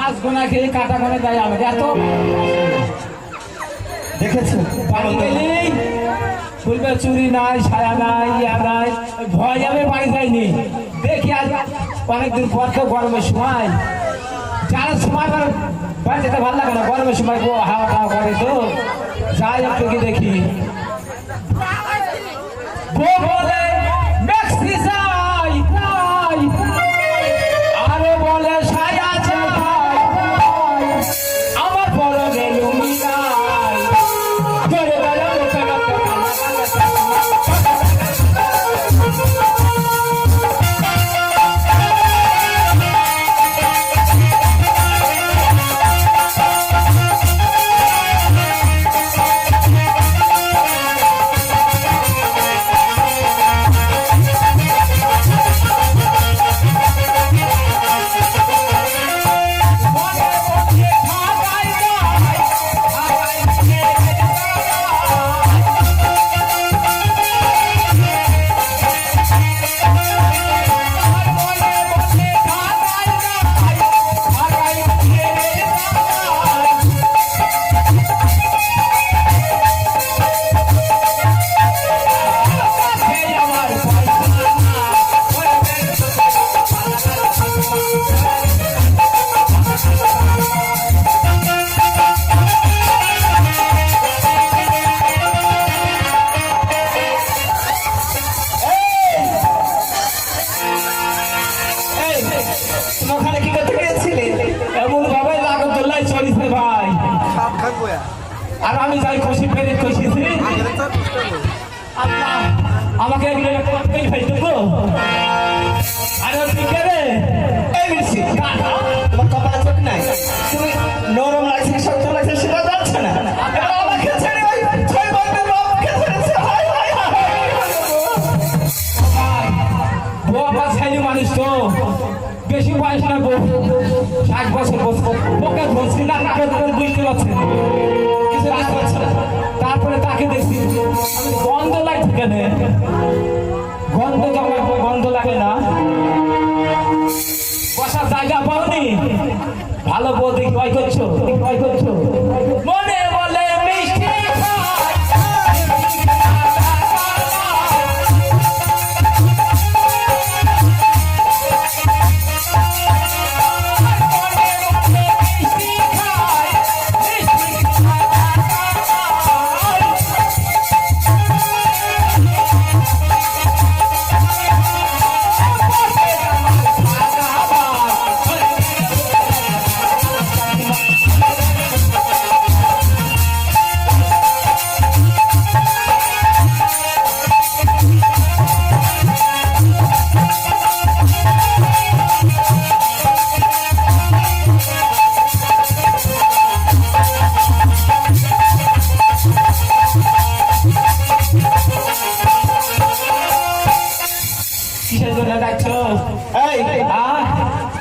গাছ গোনা খেয়ে কাটা গোনা দেয় আমাকে এত দেখেছো বাড়ি গেলেই ফুলবে চুরি নাই ছায়া নাই ইয়া নাই ভয় আমি বাড়ি যাইনি দেখি আজ অনেকদিন পর তো গরমের সময় যার সময় বাড়ি যেতে ভালো লাগে না গরমের সময় হাওয়া টাওয়া করে তো যাই একটু কি দেখি বউ বলে মেক্সি যাই নাই আরে বলে ছায়া চাই আমার বড় গেলুমি নাই করে গেল ওখানে কি করতে গিয়েছিলে এমন ভাবে লাগত লাই চলিছে ভাই আর আমি যাই খুশি ফেরে খুশিছি আল্লাহ আমাকে এগুলো করতেই হইতো গো আর তুই কে রে এই মিছি তোমার কপালে চোখ নাই তুমি নরম লাগছে শক্ত লাগছে সেটা যাচ্ছে না আর আমাকে ছেড়ে ওই ছয় বন্ধু বাপকে ছেড়েছে হাই হাই হাই বাবা ছাইলি মানুষ তো বেশি বয়স না 60 বছর বোকা ধরছি না কাকে ধরে বুঝতে পারছি কিছু বুঝতে পারছি না তারপরে তাকে দেখছি আমি গন্ধ লাগছে কেন গন্ধ জমা গন্ধ লাগে না বসার জায়গা পাওনি ভালো বউ দেখি ভয় করছো মনে বলে মিষ্টি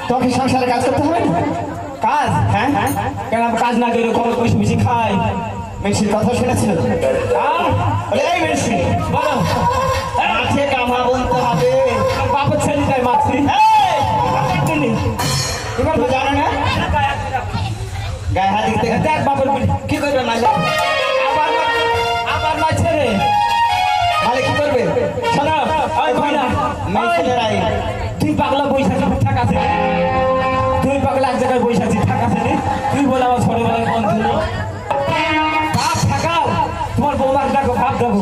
তোকে সংসারে কাজ করতে হবে কাজ হ্যাঁ কেন কাজ না করে খবর বেশি বেশি খাই মেশির কথা শুনেছিল এই মেশি বলো মাছে কামা বলতে হবে বাপের ছেলে তাই মাছি এবার তো জানো না গায়ে হাত দিতে দেখ বাপের কি করবে মাঝে আবার মাছে রে মালে কি করবে শোনো ওই ভাই না মেশিনেরাই তুই পাগলা বইসা থাক আছে তুই পাগলা এক জায়গায় বইসা থাক আছে তুই বলে আমার ছোটবেলার বন্ধু বাপ থাকাও তোমার বৌমার দেখো ভাব দেখো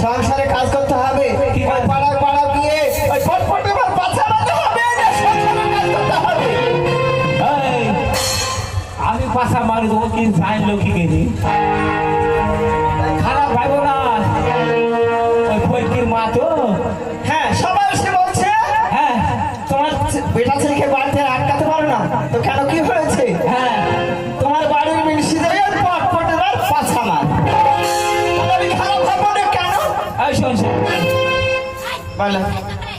সংসারে কাজ করতে হবে কি কাজ? পাড়া পাড়া গিয়ে ওই ফটফটে বার বাচ্চা বাঁধতে হবে না সংসারে কাজ করতে হবে এই, আমি পাশা মারি দেবো কি জানলো কি গেলি খারাপ ভাইবো না ওই ফকির মা তো হ্যাঁ সবাই এসে বলছে হ্যাঁ তোমার বেটা ছেলেকে বাড়িতে আটকাতে পারো না তো কেন কি হয়েছে হ্যাঁ তোমার বাড়ির মিনিস্ট্রি ফটফটে বার পাছা মার আমি খারাপ ভাবো না কেন এই শোন বলো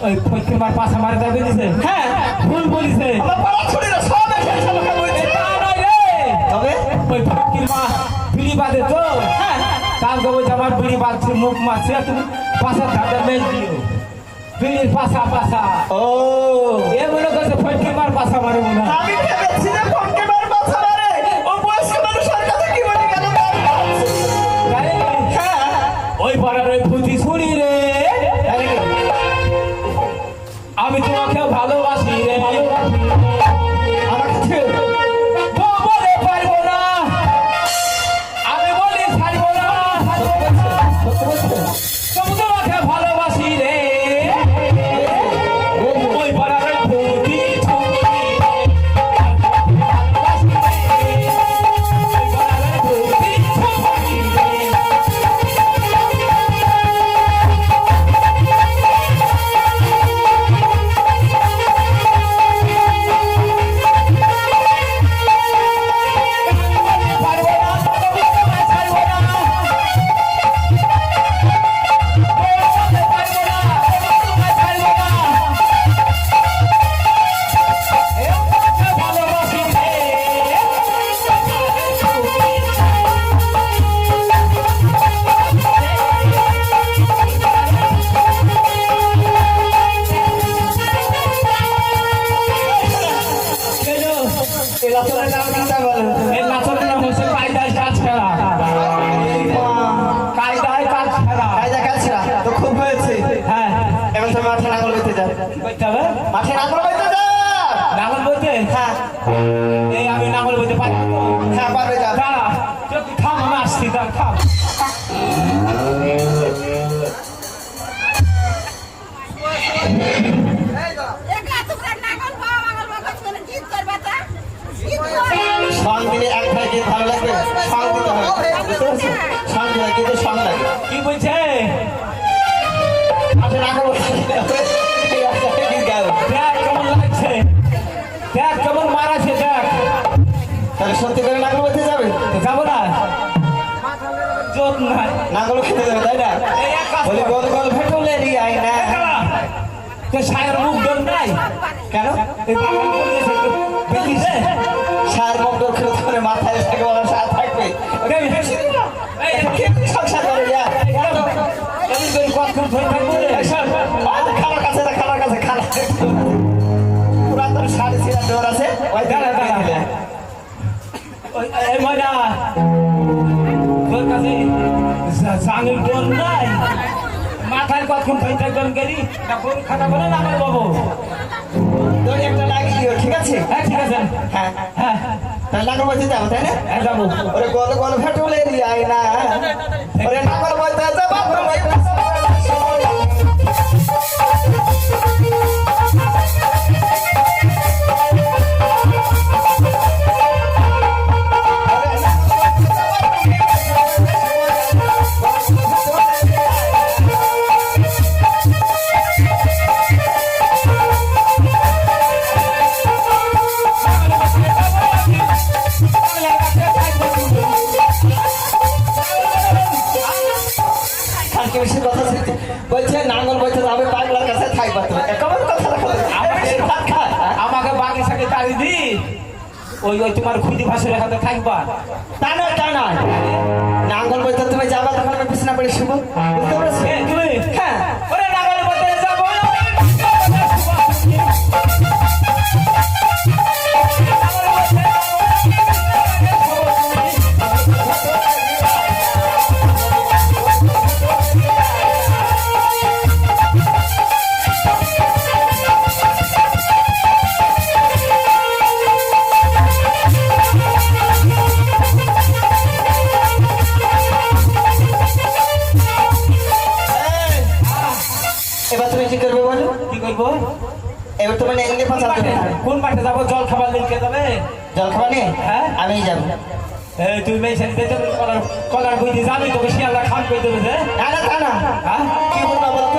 ওই ফকির মার পাশা মারি দেবে দিছে হ্যাঁ ভুল বলিছে আমার পাড়া ছড়িয়ে সব এসে আমাকে বলছে তা নয় রে তবে ওই ফকির মা বিড়ি বাঁধে তো হ্যাঁ তার গো আমার বিড়ি বাঁধছে মুখ মারছে তুমি পাশার ধারে মেল দিও বিড়ির পাশা পাশা ও এ মনে করছে ফটকে মার পাশা মারে মনে হয়। আমি ভেবেছি যে ফটকে মার মাথা মারে ও বয়স্ক মানুষের কথা কি বলে গেল তাই? হ্যাঁ ওই পাড়ার ওই ভূতি ছুরি রে, তাই নাকি? আমি তোমাকে ভালোবাসি রে, আমাকে ছেড়ে দাও। বলে পারবো না, আমি বলি ছাড়বো না, সত্যি বলছো? তবু তোমাকে ভালোবাসি রে, ওই পাড়ার ওই ভূতি ছুরি রে, ভালোবাসি রে, ওই পাড়ার ওই ভূতি ছুরি রে। পারবো না, তবু তোমায় ছাড়বো না, বলতে পারবো না, তবু তোমায় ছাড়বো না, এও তোমাকে ভালোবাসি রে। কেন? এই রাস্তার নাম কি তা বলো? এই নাচের নাম হচ্ছে কায়দায় কাজ খেলা। কায়দায় কাজ খেলা। কায়দা কাজরা তো খুব হয়েছে। হ্যাঁ, এবার তুমি মাঠে নাঙ্গল বইতে যাও। করতে হবে। মাঠে নাঙ্গল বইতে যাও। নাঙল বইতে? হ্যাঁ এই আমি নাঙল বইতে পারি না তো। হ্যাঁ পারবে যাও। দাঁড়া, তুই একটু থাম, আমি আসছি, দাঁড়া, থাম। একলা তোমরা নাগল বাবা মাগল বাবা করে জিত করবে তা জিত করবে সং দিলে এক ভাই গীত ভালো লাগবে সং দিতে হবে বুঝতে পারছো সং দিলে কিন্তু সং লাগে কি বলছে? মাঠে নাঙ্গল বইতে যাবে। এই রাস্তায় গীত গাও। দেখ কেমন লাগছে, দেখ কেমন মারাছে, দেখ। তাহলে সত্যি করে নাঙ্গল বইতে যাবে তো যাবো না, জোর নাই। নাঙ্গল খেতে যাবে তাই না এই এক কাজ বলি কর। গোল গোল ভেটুলে রিয়াই না তো সায়ের মুখ ডোর নাই কেন এই বাগান করেছে দেখিছে? সার মুখ দক্ষিণ করে মাথায় থাকে বড় সার থাকবে এই, এই, কেমনি সংসার করে ইয়া এমন করে কতক্ষণ ধরে থাকবো রে? খালার কাছে না খালার কাছে খালা পুরাতন সাড়ে ছিলার ডোর আছে ওই দাঁড়া, দাঁড়া। ওই- এই মজা, তোর কাছে জাঙের ডোর নাই? মাথায় কতক্ষণ ধরে থাকবেন গেলি না গরু খাতা বলে না আমার বাবু? দড়ি একটা লাগিয়ে দিও ঠিক আছে হ্যাঁ, ঠিক আছে। হ্যাঁ হ্যাঁ, তাহলে নাঙ্গল বইতে যাবো তাই না হ্যাঁ, যাবো। ওরে গোল গোল ভেটুলে রিয়াই না ওরে নাঙ্গল বইতে যাবো তুমি খানকে বেশি কথা শুনতে বলছে নাঙ্গল বইতে যাবে পাগলার কাছে থাকবা তুমি কেমন কথা রাখো আমাকে ভাত খায় আমাকে বাকি সাথে তাড়ি দি, ওই ওই তোমার খুদি ভাসের হাতে থাকবা। তা নয় তা নয় নাঙ্গল বইতে তুমি যাবা তখন আমি বিছনা পড়ে শুভ বুঝতে পেরেছো এ, তুমি হ্যাঁ ওরে নাগালে বলতে যাবো এবার তুমি কি করবে বলো কি করবো? এবার তোমার এমনি পাঁচা দেবে কোন মাঠে যাবো? জল খাবার লিখে যাবে? জল খাবা নিয়ে হ্যাঁ? আমি যাবো এই তুই মেশিন দিতে কলার বইতে যাবি, তোকে শিয়ালদা খান পেয়ে দেবে যে। না না তা না হ্যাঁ? কি বলবো বলতো